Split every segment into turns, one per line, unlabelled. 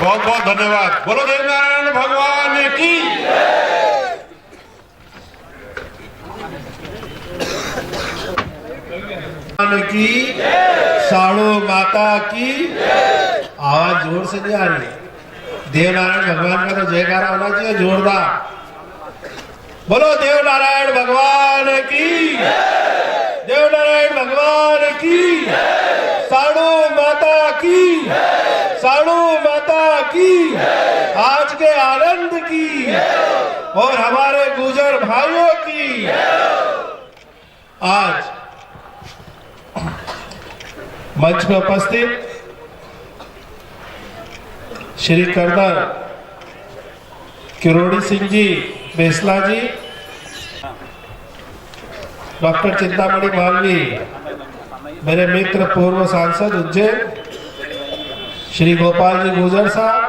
बहुत बहुत धन्यवाद। बोलो देवनारायण भगवान की। की साड़ू माता की। आवाज जोर से नहीं आ रही। देवनारायण भगवान का तो जयकारा होना चाहिए जोरदार। बोलो देवनारायण भगवान की। देवनारायण भगवान की। साड़ू माता की। साड़ू माता की। आज के आनंद की और हमारे गुजर भाइयों की। आज मंच में उपस्थित श्री कर्नल किरोड़ी सिंह जी बेसला जी, डॉक्टर चिंतामणि मालवी, मेरे मित्र पूर्व सांसद उज्जैन श्री गोपाल जी गुजर साहब,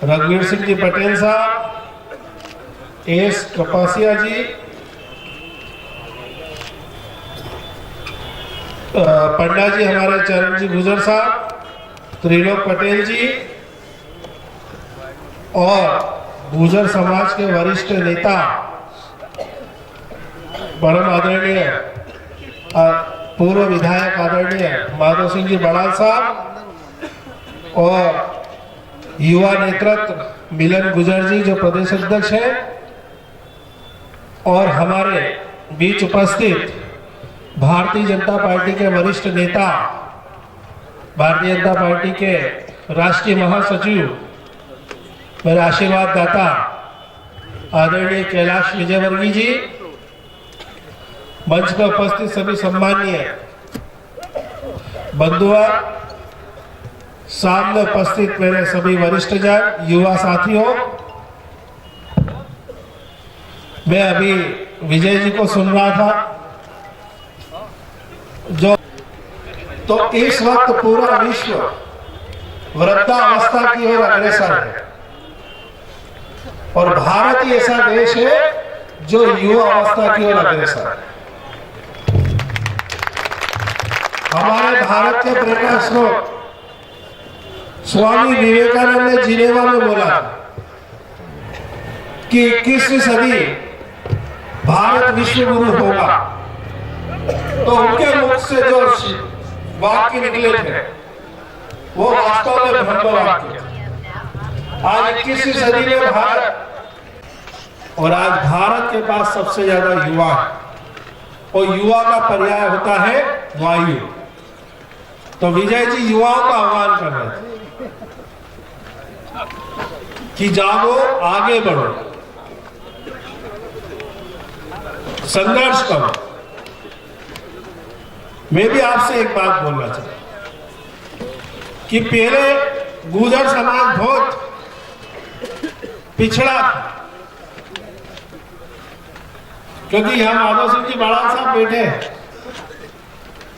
रघुवीर सिंह जी पटेल साहब, एस कपासिया जी, पंडा जी हमारे चरण जी गुजर साहब, त्रिलोक पटेल जी और गुजर समाज के वरिष्ठ नेता परम आदरणीय पूर्व विधायक आदरणीय माधव सिंह जी बड़ाल साहब और युवा नेतृत्व मिलन गुजर जी जो प्रदेश अध्यक्ष है और हमारे बीच उपस्थित भारतीय जनता पार्टी के वरिष्ठ नेता, भारतीय जनता पार्टी के राष्ट्रीय महासचिव, मेरे आशीर्वाद दाता आदरणीय कैलाश विजयवर्गीय जी, मंच पर उपस्थित सभी सम्मानीय बंधुआ, सामने उपस्थित मेरे सभी वरिष्ठ जन, युवा साथियों, मैं अभी विजय जी को सुन रहा था जो तो इस वक्त पूरा विश्व वृद्धावस्था की ओर अग्रसर है और भारत ही ऐसा देश है जो युवा अवस्था की ओर अग्रसर है। हमारे भारत के प्रेरणा स्रोत स्वामी विवेकानंद ने जिनेवा में बोला कि 21वीं सदी भारत विश्व गुरु होगा, तो उनके मुख से जो वाक्य निकले थे वो वास्तव में ब्रह्म वाक्य। आज 21वीं सदी में भारत और आज भारत के पास सबसे ज्यादा युवा है और युवा का पर्याय होता है वायु। तो विजय जी युवाओं का आह्वान कर रहे थे कि जागो, आगे बढ़ो, संघर्ष करो। मैं भी आपसे एक बात बोलना चाहता कि पहले गुजर समाज बहुत पिछड़ा था, क्योंकि यहाँ माधव सिंह जी बड़ाल साहब बैठे हैं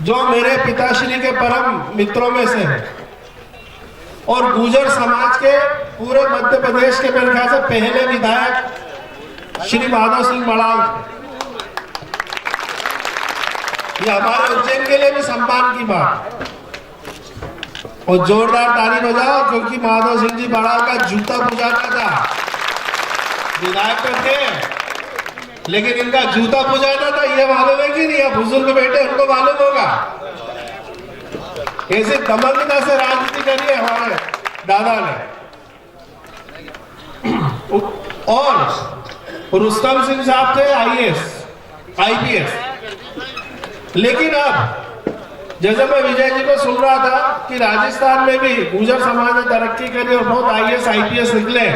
जो मेरे पिताश्री के परम मित्रों में से हैं और गुजर समाज के पूरे मध्य प्रदेश के मेरे ख्याल से पहले विधायक श्री माधव सिंह बड़ाल थे। ये हमारे उज्जैन के लिए भी सम्मान की बात और जोरदार ताली बजाओ, क्योंकि माधव सिंह जी बड़ाल का जूता पुजाता था। विधायक तो थे लेकिन इनका जूता पुजाता था, ये मालूम है कि नहीं? आप बुजुर्ग बेटे उनको मालूम होगा कैसे दमनता से राजनीति करी है हमारे दादा ने। और रुस्तम सिंह साहब थे IPS। लेकिन अब जैसे मैं विजय जी को सुन रहा था कि राजस्थान में भी गुजर समाज ने तरक्की करी और बहुत IAS IPS निकले,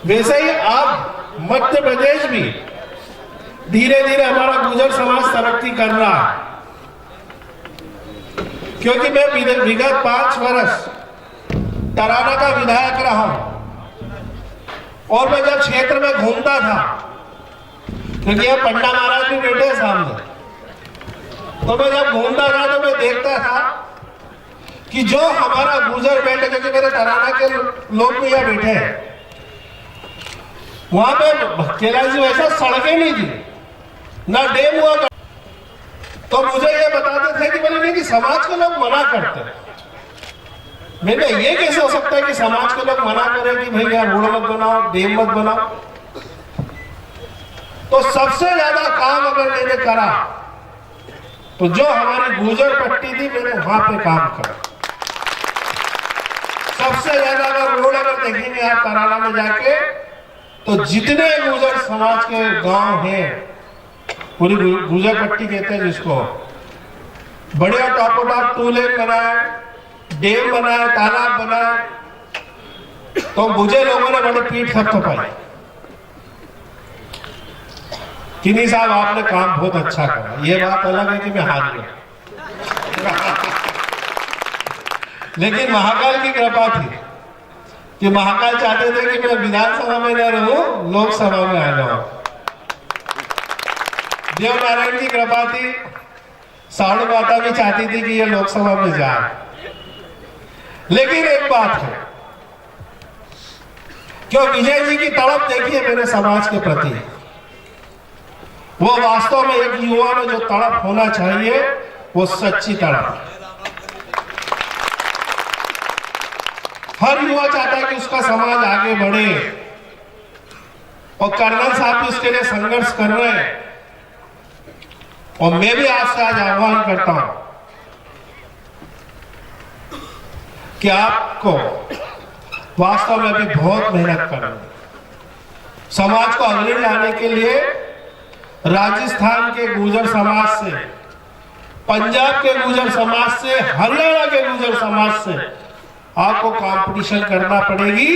वैसे ही अब मध्य प्रदेश भी धीरे धीरे हमारा गुजर समाज तरक्की कर रहा है। क्योंकि मैं विगत 5 वर्ष तराना का विधायक रहा हूं और मैं जब क्षेत्र में घूमता था, क्योंकि यहाँ पंडा महाराज भी बैठे सामने, तो मैं जब घूमता था तो मैं देखता था कि जो हमारा गुजर बेल्ट, क्योंकि मेरे तराना के लोग भी यहाँ बैठे हैं, वहां पे कैलाश जी वैसा सड़कें नहीं थी, ना डैम हुआ। तो मुझे ये बताते थे कि बोले नहीं कि समाज के लोग मना करते हैं, मैंने ये कैसे हो सकता है कि समाज के लोग मना करें कि भाई यार रोड मत बनाओ, डैम मत बनाओ। तो सबसे ज्यादा काम अगर मैंने करा तो जो हमारी गुजर पट्टी थी मैंने वहां पे काम करा। सबसे ज्यादा अगर रोड अगर देखेंगे आप कराला में जाके तो जितने गुजर समाज के गांव हैं, पूरी गुजर पट्टी कहते हैं जिसको, बढ़िया टॉप टू लेन बनाए, डैम बनाए, तालाब बनाए। तो मुझे लोगों ने बड़ी पीठ थपथपाई कि नहीं साहब आपने काम बहुत अच्छा करा। ये बात अलग है कि मैं हार गया लेकिन महाकाल की कृपा थी कि महाकाल चाहते थे कि मैं विधानसभा में न रहूं, लोकसभा में आ जाऊं। देव नारायण की कृपा थी, साधु माता भी चाहती थी कि ये लोकसभा में जाए। लेकिन एक बात है, क्यों विजय जी की तड़प देखिए मेरे समाज के प्रति, वो वास्तव में एक युवा में जो तड़प होना चाहिए वो सच्ची तड़प। हर युवा चाहता है कि उसका समाज आगे बढ़े और कर्नल साहब भी उसके लिए संघर्ष कर रहे हैं। और मैं भी आपसे आज आह्वान करता हूं कि आपको वास्तव में अभी बहुत मेहनत करनी है। समाज को अग्रणी लाने के लिए राजस्थान के गुर्जर समाज से, पंजाब के गुर्जर समाज से, हरियाणा के गुर्जर समाज से आपको कंपटीशन करना पड़ेगी,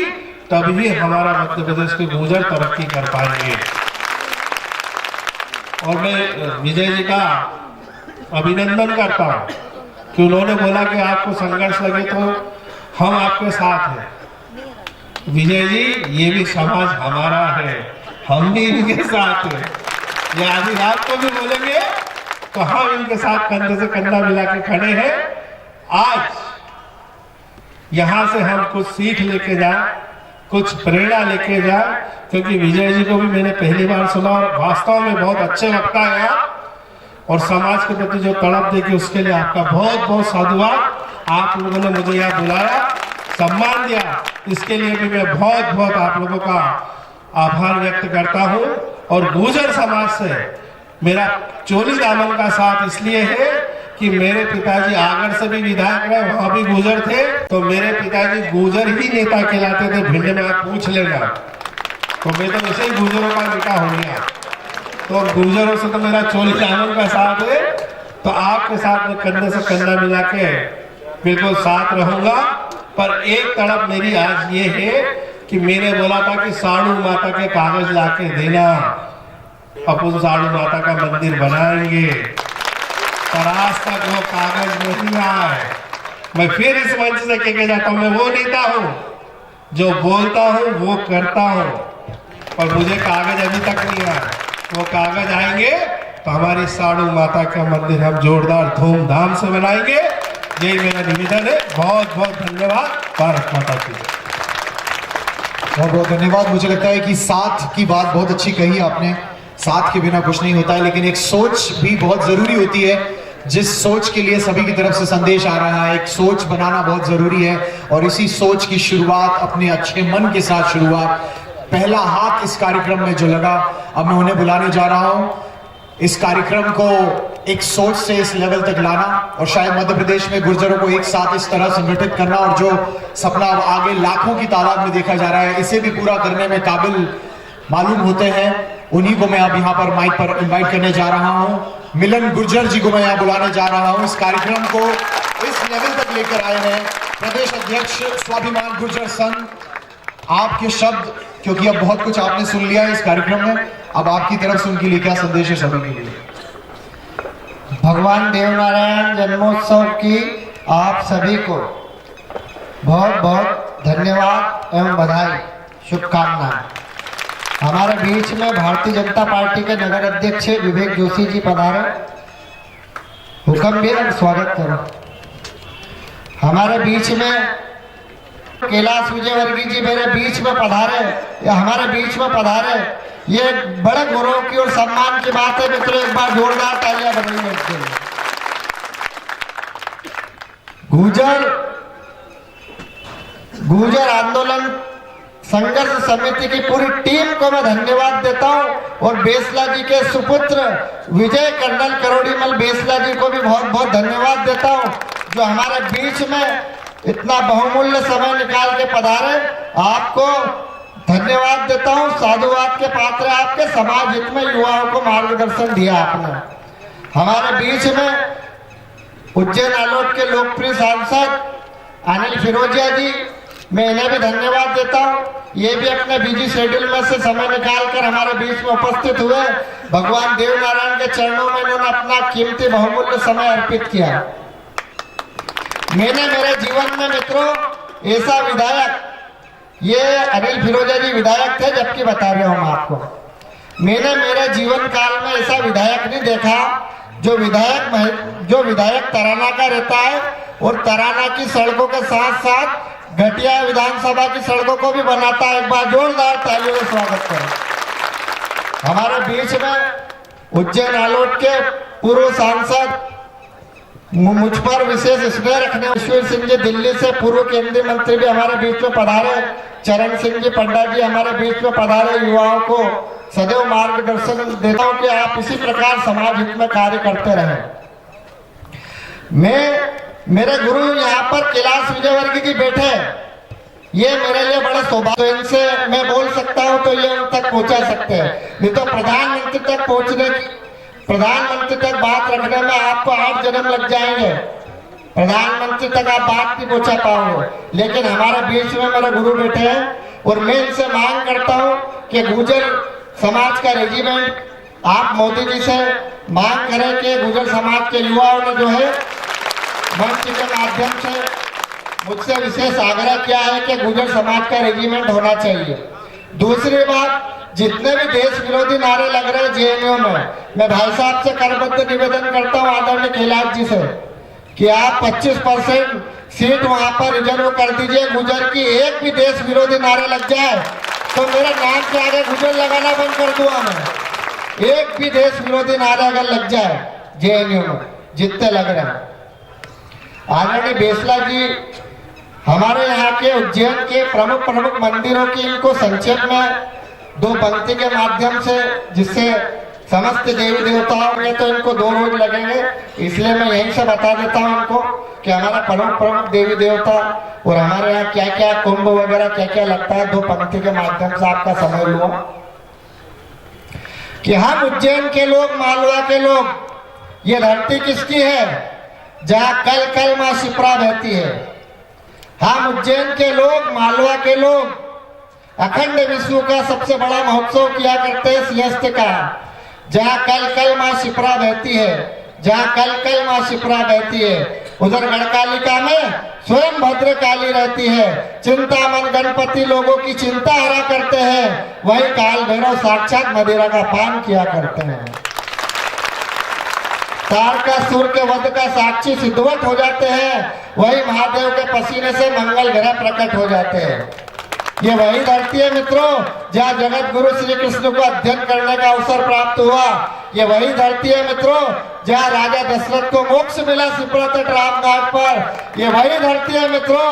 तभी हमारा मध्य प्रदेश के गुर्जर तरक्की कर पाएंगे। और मैं विजय जी का अभिनंदन करता हूं कि उन्होंने बोला कि आपको संघर्ष लगे तो हम आपके साथ हैं। विजय जी, ये भी समाज हमारा है, हम भी इनके साथ हैं। ये आधी रात को भी बोलेंगे तो हम इनके साथ कंधे से कंधा मिला के खड़े हैं। आज यहां से हम कुछ सीख लेके जाए, कुछ प्रेरणा लेके जाए, क्योंकि विजय जी को भी मैंने पहली बार सुना और वास्तव में बहुत अच्छे वक्ता है और समाज के प्रति जो तड़प देखी उसके लिए आपका बहुत बहुत साधुवाद। आप लोगों ने मुझे यहाँ बुलाया, सम्मान दिया, इसके लिए भी मैं बहुत बहुत आप लोगों का आभार व्यक्त करता हूँ। और गुर्जर समाज से मेरा चोली दामन का साथ इसलिए है कि मेरे पिताजी आगर से भी विधायक रहे, वहां भी गुर्जर थे, तो मेरे पिताजी गुर्जर ही नेता कहलाते थे। भिंड में आप पूछ लेना, तो मैं तो वैसे ही गुर्जरों का बेटा हो गया। तो गुर्जरों से तो मेरा चोली दामन का साथ है, तो आपके साथ में कंधे से कंधा मिला के बिल्कुल साथ रहूंगा। पर एक तड़प मेरी आज ये है कि मैंने बोला था कि साधु माता के कागज लाके देना, अपन साधु माता का मंदिर बनाएंगे, पर आज तक वो कागज नहीं आया है। मैं फिर इस मंच से कह के जाता हूं, मैं वो नेता हूं जो बोलता हूं वो करता हूं, और मुझे कागज अभी तक नहीं आया। वो कागज आएंगे तो हमारी साधु माता का मंदिर हम जोरदार धूमधाम से बनाएंगे। यही मेरा निवेदन है। बहुत बहुत धन्यवाद। भारत माता की जय।
बहुत बहुत धन्यवाद। मुझे लगता है कि साथ की बात बहुत अच्छी कही आपने। साथ के बिना कुछ नहीं होता है, लेकिन एक सोच भी बहुत जरूरी होती है, जिस सोच के लिए सभी की तरफ से संदेश आ रहा है। एक सोच बनाना बहुत जरूरी है और इसी सोच की शुरुआत अपने अच्छे मन के साथ शुरुआत। पहला हाथ इस कार्यक्रम में जो लगा, अब मैं उन्हें बुलाने जा रहा हूं। इस कार्यक्रम को एक सोच से इस लेवल तक लाना और शायद मध्य प्रदेश में गुर्जरों को एक साथ इस तरह संगठित करना, और जो सपना अब आगे लाखों की तादाद में देखा जा रहा है, इसे भी पूरा करने में काबिल मालूम होते हैं, उन्हीं को मैं अब यहाँ पर माइक पर इनवाइट करने जा रहा हूँ। मिलन गुर्जर जी को मैं यहाँ बुलाने जा रहा हूँ। इस कार्यक्रम को इस लेवल तक लेकर आए हैं प्रदेश अध्यक्ष स्वाभिमान गुर्जर संघ। आपके शब्द, क्योंकि अब बहुत कुछ आपने सुन लिया है इस कार्यक्रम में, अब आपकी तरफ से उनके लिए क्या संदेश है सभी के लिए?
भगवान देवनारायण जन्मोत्सव की आप सभी को बहुत बहुत धन्यवाद एवं बधाई, शुभकामनाएं। हमारे बीच में भारतीय जनता पार्टी के नगर अध्यक्ष विवेक जोशी जी पधारे, हुक्म भी और स्वागत करो। हमारे बीच में कैलाश विजयवर्गीय जी मेरे बीच में पधारे, या हमारे बीच में पधारे, ये बड़े गौरव की और सम्मान की बात है। मित्रों, एक बार जोरदार तालियां बजाइए इसके लिए। गुर्जर गुर्जर आंदोलन संघर्ष समिति की पूरी टीम को मैं धन्यवाद देता हूं और बेसला जी के सुपुत्र विजय कर्नल करोड़ीमल बेसला जी को भी बहुत बहुत धन्यवाद देता हूं, जो हमारे बीच में इतना बहुमूल्य समय निकाल के पधारे। आपको धन्यवाद देता हूं, साधुवाद के पात्र आपके, समाज हित में युवाओं को मार्गदर्शन दिया आपने। हमारे बीच में उज्जैन आलोट के लोकप्रिय सांसद अनिल फिरोजिया जी, मैं इन्हें भी धन्यवाद देता हूं। ये भी अपने बिजी शेड्यूल में से समय निकालकर हमारे बीच में उपस्थित हुए। भगवान देव नारायण के चरणों में इन्होंने अपना कीमती बहुमूल्य समय अर्पित किया। मैंने मेरे जीवन में मित्रों ऐसा विधायक, ये अनिल फिरोजिया जी विधायक थे जबकि बता रहा हूं आपको, मैंने मेरे जीवन काल में ऐसा विधायक नहीं देखा जो विधायक तराना का रहता है और तराना की सड़कों के साथ साथ घटिया विधानसभा की सड़कों को भी बनाता है। एक बार जोरदार तालियों से स्वागत करें। हमारे बीच में उज्जैन आलोट के पूर्व सांसद, मुझ पर विशेष स्नेह रखने ईश्वर सिंह जी दिल्ली से पूर्व केंद्रीय मंत्री भी हमारे बीच में पधारे, चरण सिंह जी पंडा जी हमारे बीच में पधारे। युवाओं को सदैव मार्गदर्शन देता हूं कि आप इसी प्रकार समाज हित में कार्य करते रहें। मेरे गुरु यहाँ पर कैलाश विजयवर्गीय जी बैठे, ये मेरे लिए बड़ा सौभाग्य, तो इनसे मैं बोल सकता हूँ तो ये उन तक पहुँचा सकते हैं, नहीं तो प्रधानमंत्री तक बात रखने में आपको 8 जन्म लग जाएंगे। प्रधानमंत्री तक आप बात नहीं पहुँचा पाओगे, लेकिन हमारे बीच में मेरे गुरु बैठे हैं और मैं इनसे मांग करता हूँ कि गुर्जर समाज का रेजिमेंट, आप मोदी जी से मांग करें कि गुर्जर समाज के युवाओं ने जो है मंच के माध्यम से मुझसे विशेष आग्रह किया है कि गुर्जर समाज का रेजिमेंट होना चाहिए। दूसरी बात, जितने भी देश विरोधी नारे लग रहे हैं जेएनयू में, मैं भाई साहब से करबद्ध निवेदन करता हूं आदरणीय कैलाश जी से कि आप 25% सीट वहां पर रिजर्व कर दीजिए। गुर्जर की एक भी देश विरोधी नारे लग जाए तो मेरे नाम के आगे गुर्जर लगाना बंद कर दूंगा मैं। एक भी देश विरोधी नारे अगर लग जाए जेएनयू में, जितने लग रहे हैं। आदरणीय बेसला जी हमारे यहाँ के उज्जैन के प्रमुख मंदिरों की इनको संक्षेप में 2 पंक्ति के माध्यम से, जिससे समस्त देवी देवताओं में तो इनको 2 रोज लगेंगे, इसलिए मैं यहीं से बता देता हूँ इनको कि हमारा प्रमुख देवी देवता और हमारे यहाँ क्या क्या कुंभ वगैरह क्या क्या लगता है। 2 पंक्ति के माध्यम से आपका समय लूँ कि हम उज्जैन के लोग, मालवा के लोग, ये धरती किसकी है जहाँ कल कल माँ शिप्रा बहती है। हम उज्जैन के लोग, मालवा के लोग अखंड विश्व का सबसे बड़ा महोत्सव किया करते हैं सिंहस्थ का, जहाँ कल कल माँ शिप्रा बहती है, जहाँ कल कल माँ शिप्रा बहती है। उधर गढ़कालिका में स्वयं भद्र काली रहती है, चिंतामन गणपति लोगों की चिंता हरा करते हैं, वही काल भैरव साक्षात मदिरा का पान किया करते हैं। तारकासुर के वध का साक्षी सिद्धवत हो जाते हैं, वही महादेव के पसीने से मंगल ग्रह प्रकट हो जाते हैं। ये वही धरती है मित्रों जहाँ जगत गुरु श्री कृष्ण को अध्ययन करने का अवसर प्राप्त हुआ। ये वही धरती है मित्रों जहाँ राजा दशरथ को मोक्ष मिला शिप्रा तट राम घाट पर। ये वही धरती है मित्रों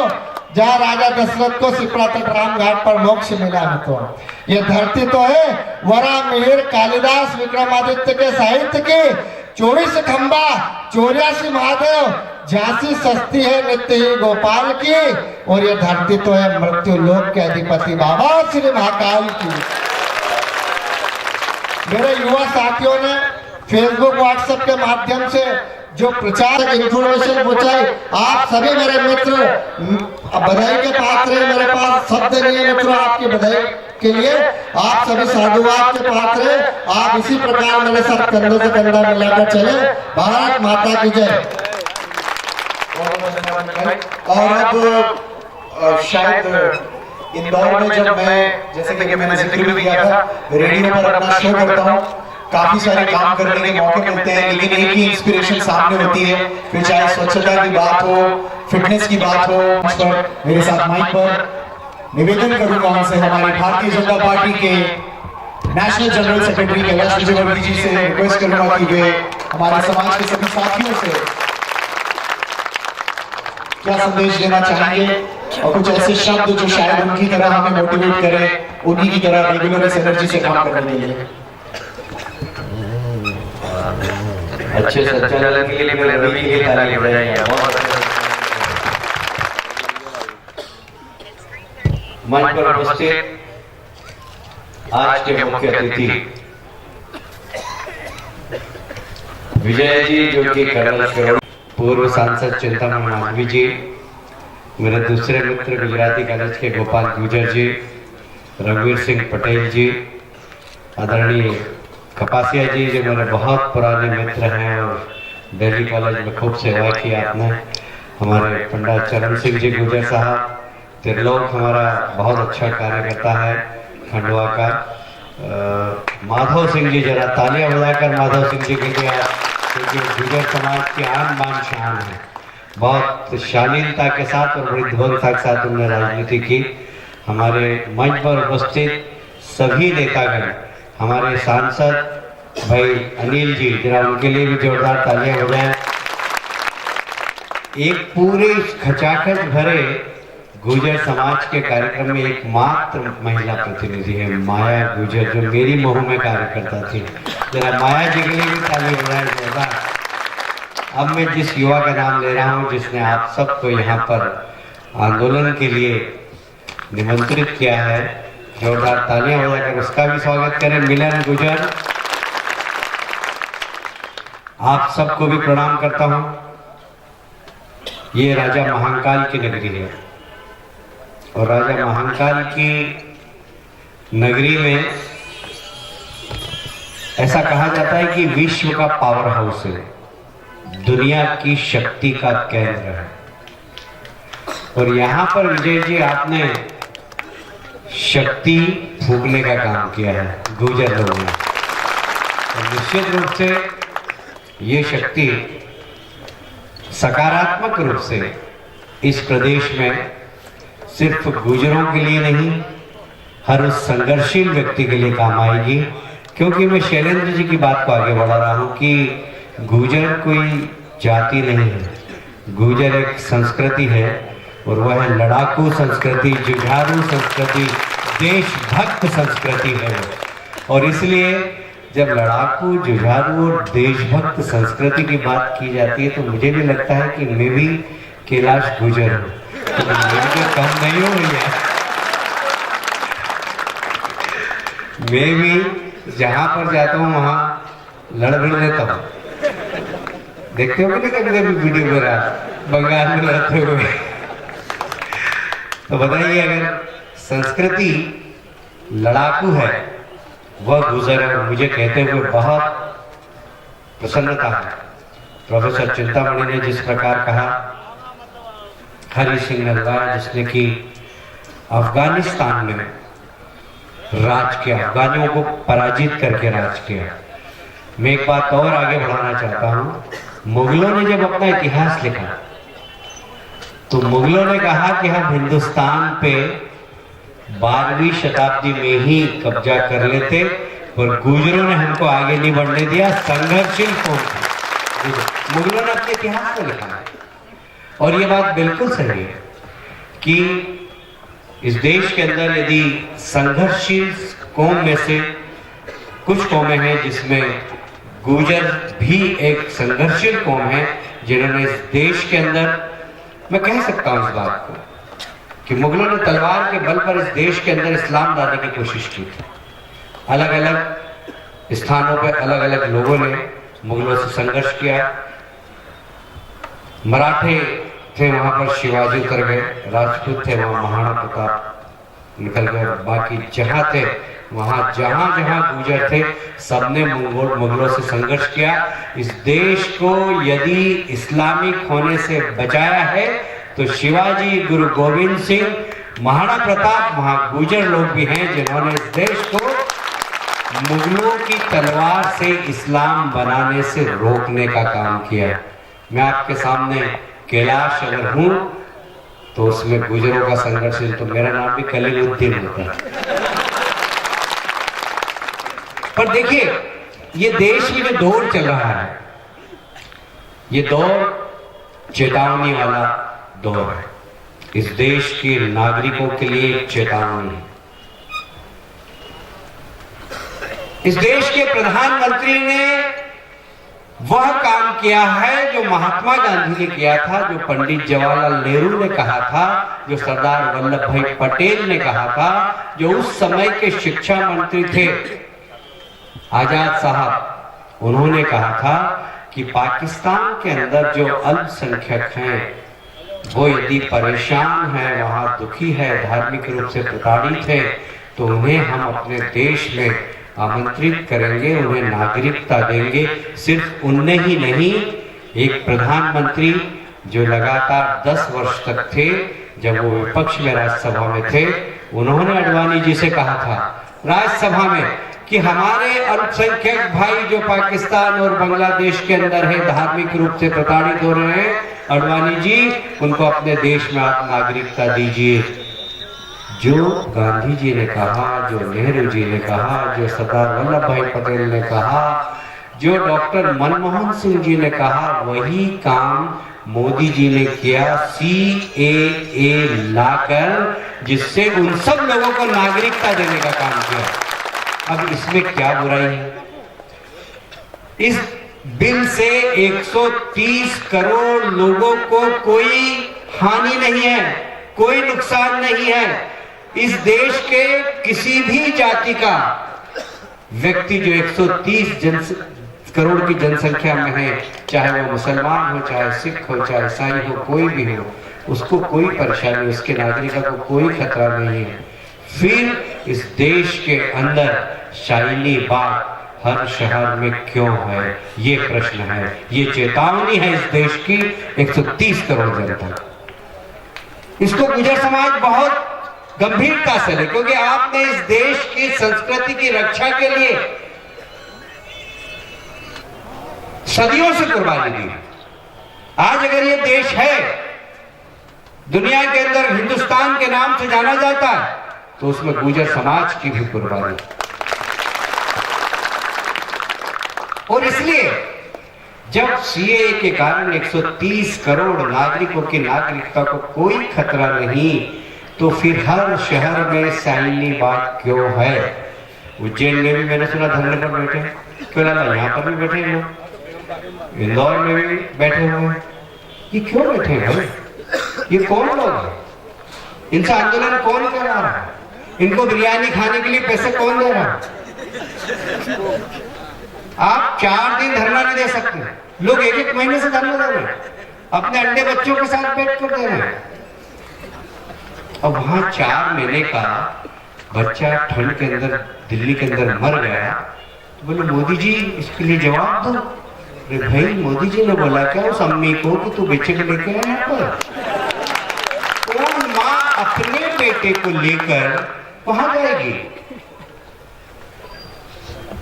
जहाँ राजा दशरथ को शिप्रा तट राम घाट पर मोक्ष मिला मित्रों। ये धरती तो है वराह मिहिर कालिदास विक्रमादित्य के साहित्य की, 24 खंबा 84 महादेव, झांसी सस्ती है नित्य ही गोपाल की, और ये धरती तो है मृत्यु लोक के अधिपति बाबा श्री महाकाल की। मेरे युवा साथियों ने फेसबुक व्हाट्सएप के माध्यम से जो प्रचार इंफॉर्मेशन पहुंचाई, आप सभी मेरे मित्र बधाई के पात्र हैं। मेरे पास शब्द नहीं है मित्रों आपकी बधाई के लिए, आप सभी साधुवाद के पात्र हैं। आप इसी प्रकार मेरे साथ कंधे से कंधा मिलाकर चले। भारत माता की जय।
और अब शायद इंदौर में जब मैं, जैसे कि मैंने जिक्र भी किया था, रेडियो पर अपना शो करता हूँ, काफी सारे काम करने के मौके मिलते हैं, लेकिन एक ही इंस्पिरेशन सामने होती है, फिर चाहे स्वच्छता की बात हो, फिटनेस की बात हो। मेरे साथ माइक पर निवेदन करूंगा उनसे, हमारी भारतीय जनता पार्टी के national general secretary Kailash Vijayvargiya ji से रिक्वेस्ट करूंगा कि वे हमारे समाज के सभी साथियों से क्या संदेश देना चाहेंगे। और कुछ ऐसे शब्द जो शायद उनकी तरह हमें मोटिवेट करें, उन्हीं की तरह रेगुलर इस एनर्जी से काम करने के लिए।
अच्छे संचालन के लिए मेरे रवि के लिए ताली बजाइए। मंच पर उपस्थित आज के मुख्य अतिथि विजय जी, जो कि कर्नल पूर्व सांसद चिंतामणि मालवीय जी, मेरे दूसरे मित्र गुजराती कॉलेज के गोपाल गुर्जर जी, रघुवीर सिंह पटेल जी, आदरणीय कपासिया जी जो मेरे बहुत पुराने मित्र हैं और दिल्ली कॉलेज में खूब सेवा की आपने, हमारे पंडित चरण सिंह जी गुर्जर साहब, त्रिलोक हमारा बहुत अच्छा कार्य करता है खंडवा का, माधव सिंह जी, जरा तालियां बजाकर माधव सिंह जी के लिए, क्योंकि गुर्जर समाज की आन बान शान है, बहुत शालीनता के साथ और बड़ी ध्वंसा के साथ उन्होंने राजनीति की। हमारे मंच पर उपस्थित सभी नेतागण, हमारे सांसद भाई अनिल जी, जरा उनके लिए भी जोरदार तालियां बजाएं। एक पूरे खचाखच भरे गुर्जर समाज के कार्यक्रम में एकमात्र महिला प्रतिनिधि है माया गुर्जर, जो मेरी महू में कार्य करता थी। जरा माया जी के लिए भी ताली बजाएं जोरदार। अब मैं जिस युवा का नाम ले रहा हूं, जिसने आप सबको यहाँ पर आंदोलन के लिए निमंत्रित किया है, जोरदार तालियां बजाकर उसका भी स्वागत करें। मिलन गुर्जर, आप सबको भी प्रणाम करता हूं। ये राजा महाकाल की नगरी है और राजा महाकाल की नगरी में ऐसा कहा जाता है कि विश्व का पावर हाउस है, दुनिया की शक्ति का केंद्र है। और यहां पर विजय जी आपने शक्ति फूकने का काम किया है गुर्जर लोगों ने, और निश्चित रूप से ये शक्ति सकारात्मक रूप से इस प्रदेश में सिर्फ गुर्जरों के लिए नहीं, हर उस संघर्षशील व्यक्ति के लिए काम आएगी। क्योंकि मैं शैलेंद्र जी की बात को आगे बढ़ा रहा हूं कि गुर्जर कोई जाति नहीं है, गुर्जर एक संस्कृति है और वह है लड़ाकू संस्कृति, जुझारू संस्कृति, देशभक्त संस्कृति है। और इसलिए जब लड़ाकू, जुझारू और देशभक्त संस्कृति की बात की जाती है तो मुझे भी लगता है कि मैं भी कैलाश गुर्जर हूँ, तो मुझे कम नहीं हो रही है। मैं भी जहां पर जाता हूँ वहां लड़ लेता हूँ। देखते हो कि कभी कभी वीडियो मेरा बंगाल में लड़ते हुए। तो बताइए, अगर संस्कृति लड़ाकू है, वह गुर्जर है। मुझे कहते हुए बहुत प्रसन्नता है। प्रोफेसर चिंतामणि ने जिस प्रकार कहा, हरि सिंह नलवार जिसने कि अफगानिस्तान में राज किया, अफगानियों को पराजित करके राज किया। मैं एक बात और आगे बढ़ाना चाहता हूं। मुगलों ने जब अपना इतिहास लिखा तो मुगलों ने कहा कि हम हिंदुस्तान पे 12वीं शताब्दी में ही कब्जा कर लेते, और गुर्जरों ने हमको आगे नहीं बढ़ने दिया। संघर्षशील कौम थी, मुगलों ने अपने इतिहास में लिखा है। और ये बात बिल्कुल सही है कि इस देश के अंदर यदि संघर्षशील कौम में से कुछ कौमें हैं जिसमें गुर्जर भी एक संघर्षशील कौम है, जिन्होंने इस देश के अंदर, मैं कह सकता हूं इस बात को कि मुगलों ने तलवार के बल पर इस देश के अंदर इस्लाम लाने की कोशिश की थी। अलग अलग स्थानों पर अलग अलग लोगों ने मुगलों से संघर्ष किया। मराठे थे, वहां पर शिवाजी उतर गए, राजपूत थे, वहां महाराणा प्रताप निकल गए, बाकी जहां थे वहां जहां जहां गुर्जर थे सबने मुगलों से संघर्ष किया। इस देश को यदि इस्लामिक होने से बचाया है तो शिवाजी, गुरु गोविंद सिंह, महाराणा प्रताप, वहां गुर्जर लोग भी हैं जिन्होंने इस देश को मुगलों की तलवार से इस्लाम बनाने से रोकने का काम किया। मैं आपके सामने कैलाश अगर हूं तो उसमें गुर्जरों का संघर्ष है, तो मेरा नाम भी कलीमुद्दीन होता है। पर देखिए, ये देश में जो दौर चल रहा है, ये दौर चेतावनी वाला दौर है। इस देश के नागरिकों के लिए एक चेतावनी है। इस देश के प्रधानमंत्री ने वह काम किया है जो महात्मा गांधी ने किया था, जो पंडित जवाहरलाल नेहरू ने कहा था, जो सरदार वल्लभ भाई पटेल ने कहा था, जो उस समय के शिक्षा मंत्री थे आजाद साहब। उन्होंने कहा था कि पाकिस्तान के अंदर जो अल्पसंख्यक हैं वो यदि परेशान है, वहां दुखी है, धार्मिक रूप से प्रताड़ित है, तो उन्हें हम अपने देश में आमंत्रित करेंगे, उन्हें नागरिकता देंगे। सिर्फ उन्हें ही नहीं, एक प्रधानमंत्री जो लगातार 10 वर्ष तक थे, जब वो विपक्ष में राज्यसभा में थे, उन्होंने आडवाणी जी से कहा था राज्यसभा में कि हमारे अल्पसंख्यक भाई जो पाकिस्तान और बांग्लादेश के अंदर है, धार्मिक रूप से प्रताड़ित हो रहे हैं, आडवाणी जी उनको अपने देश में आप नागरिकता दीजिए। जो गांधी जी ने कहा, जो नेहरू जी ने कहा, जो सरदार वल्लभ भाई पटेल ने कहा, जो डॉक्टर मनमोहन सिंह जी ने कहा, वही काम मोदी जी ने किया CAA लाकर, जिससे उन सब लोगों को नागरिकता देने का काम किया। अब इसमें क्या बुराई है? इस बिल से 130 करोड़ लोगों को कोई हानि नहीं है, कोई नुकसान नहीं है। इस देश के किसी भी जाति का व्यक्ति जो 130 करोड़ की जनसंख्या में है, चाहे वो मुसलमान हो, चाहे सिख हो, चाहे ईसाई हो, कोई भी हो, उसको कोई परेशानी, उसके नागरिकों को कोई खतरा नहीं है। फिर इस देश के अंदर शाइनी बाग हर शहर में क्यों है, ये प्रश्न है, ये चेतावनी है इस देश की 130 करोड़ जनता। इसको गुर्जर समाज बहुत गंभीरता से ले, क्योंकि आपने इस देश की संस्कृति की रक्षा के लिए सदियों से कुर्बानी दी। आज अगर ये देश है, दुनिया के अंदर हिंदुस्तान के नाम से जाना जाता है, तो उसमें गुर्जर समाज की भी कुर्बानी। और इसलिए जब CAA के कारण 130 करोड़ नागरिकों की नागरिकता को कोई खतरा नहीं, तो फिर हर शहर में शाइनी बाग क्यों है? उज्जैन में भी मैंने सुना धरने पर बैठे, क्यों ना यहाँ पर भी बैठे हैं, इंदौर में भी बैठे हुए हैं। ये क्यों बैठे हैं? ये कौन लोग हैं? इनसे आंदोलन कौन कर रहा है? इनको बिरयानी खाने के लिए पैसे कौन दे रहा है? आप 4 दिन धरना नहीं दे सकते, लोग 1-1 महीने से धरना दे रहे हैं, अपने अंडे बच्चों के साथ बैठ कर दे रहे हैं। अब वहां 4 महीने का बच्चा ठंड के अंदर दिल्ली के अंदर मर गया, तो बोले मोदी जी इसके लिए जवाब दो। अरे भाई, मोदी जी ने बोला क्या उस अम्मी को कि तू बच्चे को लेके आया यहाँ पर? कौन माँ अपने बेटे को लेकर वहां जाएगी?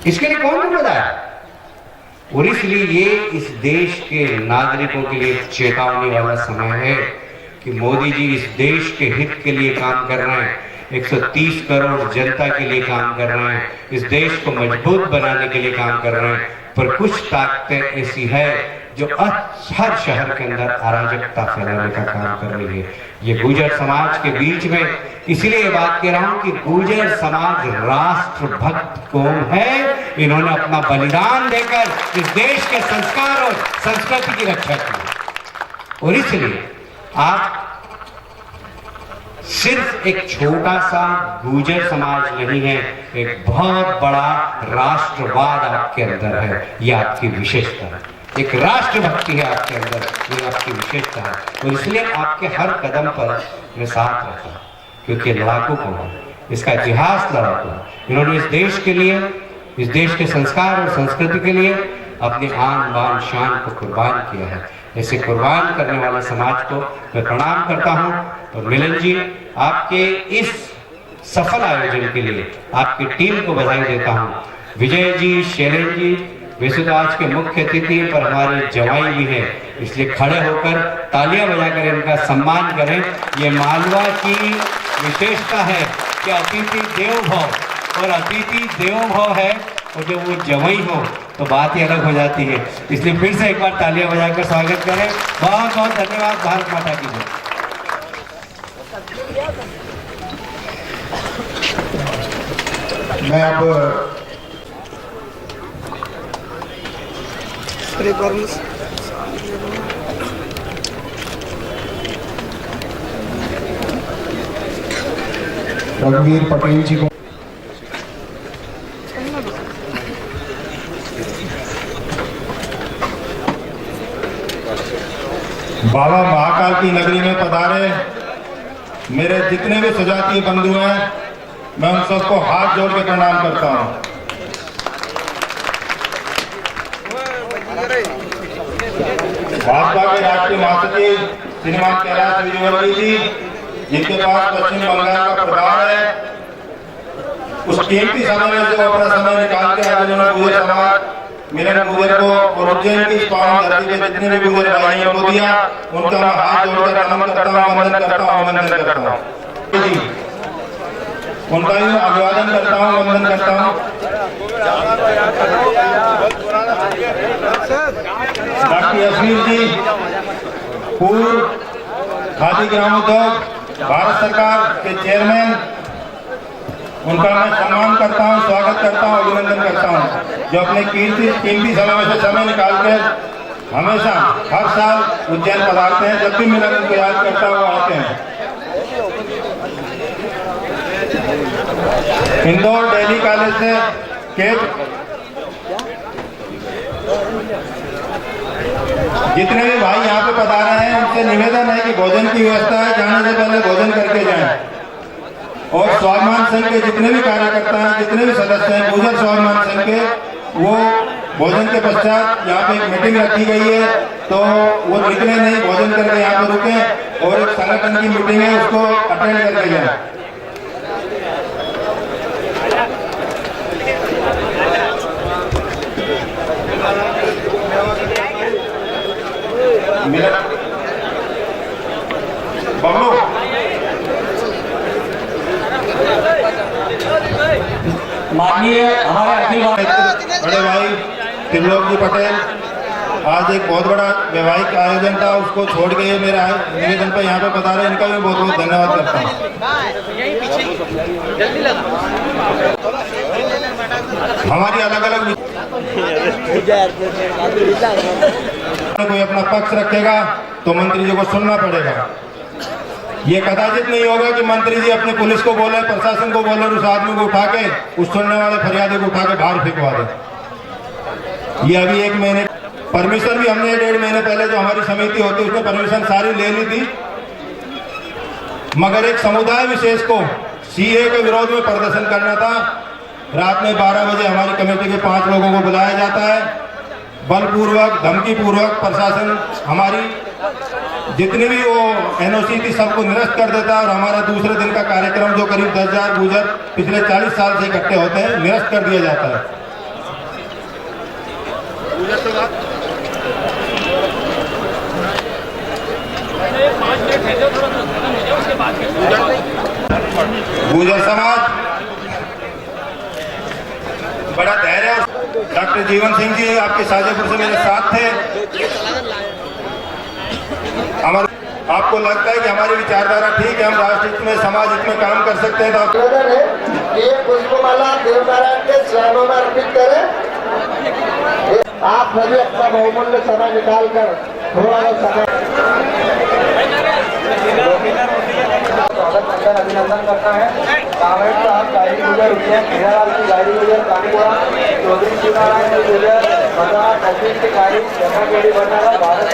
इसके लिए कौन जिम्मेदार? और इसलिए ये इस देश के नागरिकों के लिए चेतावनी वाला समय है कि मोदी जी इस देश के हित के लिए काम कर रहे हैं, 130 करोड़ जनता के लिए काम कर रहे हैं, इस देश को मजबूत बनाने के लिए काम कर रहे हैं। पर कुछ ताकतें ऐसी है जो हर शहर के अंदर अराजकता फैलाने का काम कर रही है। ये गुर्जर समाज के बीच में इसलिए बात कह रहा हूं कि गुर्जर समाज राष्ट्रभक्त कौम है। इन्होंने अपना बलिदान देकर इस देश के संस्कार और संस्कृति की रक्षा की, और इसलिए आप सिर्फ एक छोटा सा गुर्जर समाज नहीं है, एक बहुत बड़ा राष्ट्रवाद आपके अंदर है। यह आपकी विशेषता है, एक राष्ट्रभक्ति है आपके अंदर, ये आपकी विशेषता है। और इसलिए आपके हर कदम पर मैं साथ रहता हूं, क्योंकि लड़ाकू कौन है, इसका इतिहास लड़ाकू है। इन्होंने इस देश के लिए, इस देश के संस्कार और संस्कृति के लिए अपनी आन बान शान को कुर्बान किया है। ऐसे कुर्बान करने वाले समाज को मैं प्रणाम करता हूं। और मिलन जी, आपके इस सफल आयोजन के लिए आपकी टीम को बधाई देता हूं। विजय जी, शैलेंद्र जी, वैसे तो आज के मुख्य अतिथि पर हमारे जवाई भी हैं, इसलिए खड़े होकर तालियां बजाकर इनका सम्मान करें। ये मालवा की विशेषता है कि अतिथि देवो भव, और अतिथि देवो भव है, और जब वो जवाई हो तो बात ही अलग हो जाती है। इसलिए फिर से एक बार तालियां बजाकर स्वागत करें। बहुत बहुत धन्यवाद। भारत माता की जय।
मैं अब रघुवीर पटेल जी को
बाबा महाकाल की नगरी में पधारे मेरे जितने भी सजातीय बंधु हैं, मैं उन सबको हाथ जोड़ के प्रणाम करता हूं। भाजपा के राष्ट्रीय महासचिव श्रीमान कैलाश विजयवर्गीय जी, जिनके पास पश्चिम बंगाल का प्रभाव है, उस कीमती समय में जो अपना समय निकाल के आज उन्होंने गुर्जर समाज, मेरे गुर्जर को और उज्जैन की इस पावन धरती पे जितने भी गुर्जर भाइयों को दिया, उनका मैं हाथ जोड़कर प्रणाम करता हूँ, वंदन करता हूँ, अभिनंदन करता हूँ जी, उनका भी अभिवादन करता हूँ, वंदन करता हूँ। डॉक्टर यशवीर जी, पूर्व खादी ग्रामोद्योग भारत सरकार के चेयरमैन, उनका मैं सम्मान करता हूं, स्वागत करता हूं, अभिनंदन करता हूं, जो अपने कीमती समय में से समय निकाल कर हमेशा हर साल उज्जैन पधारते हैं। जब भी मिलन उनको याद करता हुआ आते हैं। इंदौर दिल्ली कॉलेज से जितने भी भाई यहाँ पे पधारे हैं, उनसे निवेदन है कि भोजन की व्यवस्था है, जाने से पहले भोजन करके जाएं। और स्वाभिमान संघ के जितने भी कार्यकर्ता हैं, जितने भी सदस्य हैं गुर्जर स्वाभिमान संघ के, वो भोजन के पश्चात यहाँ पे एक मीटिंग रखी गई है, तो वो निकले नहीं, भोजन करके यहाँ पे रुके और एक संगठन की मीटिंग है, उसको अटेंड करके जाए। बबलू
माननीय हमारे अखिल
बड़े भाई त्रिलोक जी पटेल, आज एक बहुत बड़ा वैवाहिक आयोजन था, उसको छोड़ के मेरे निवेदन पर यहाँ पे बता रहे, इनका भी बहुत बहुत धन्यवाद करता हूँ। हमारी अलग अलग कोई अपना पक्ष रखेगा तो मंत्री जी को सुनना पड़ेगा। ये कदाचित नहीं होगा कि मंत्री जी अपने पुलिस को बोले, प्रशासन को बोले, उस आदमी को उठा के, उस सुनने वाले फरियादी को उठा के बाहर फेंकवा दे। ये अभी 1 महीने परमिशन भी हमने 1.5 महीने पहले जो हमारी समिति होती है उसने परमिशन सारी ले ली थी, मगर एक समुदाय विशेष को सीए के विरोध में प्रदर्शन करना था। रात में 12 बजे हमारी कमेटी के 5 लोगों को बुलाया जाता है, बलपूर्वक धमकी पूर्वक प्रशासन हमारी जितनी भी वो एनओसी थी सबको निरस्त कर देता है, और हमारा दूसरे दिन का कार्यक्रम जो करीब 10,000 गुर्जर पिछले 40 साल से इकट्ठे होते हैं, निरस्त कर दिया जाता है। गुर्जर समाज बड़ा धैर्य, डॉक्टर जीवन सिंह जी आपके शाजापुर से मेरे साथ थे। आपको लगता है कि हमारी विचारधारा ठीक है, हम राष्ट्र हित में समाज हित में काम कर सकते हैं, तो
ये पुष्पमाला देवनारायण के चरणों में अर्पित करें। आप सभी अपना बहुमूल्य समय निकाल कर थोड़ा समय अभिनंदन करता है। कांग्रेस साहब गाड़ी गुजर उज्जैन, खेरालाल की गाड़ी गुजर कानपुरा, चौधरी शिवनारायण की गुजर बता, तहसील की गाड़ी जमा गेड़ी बनाना, भारत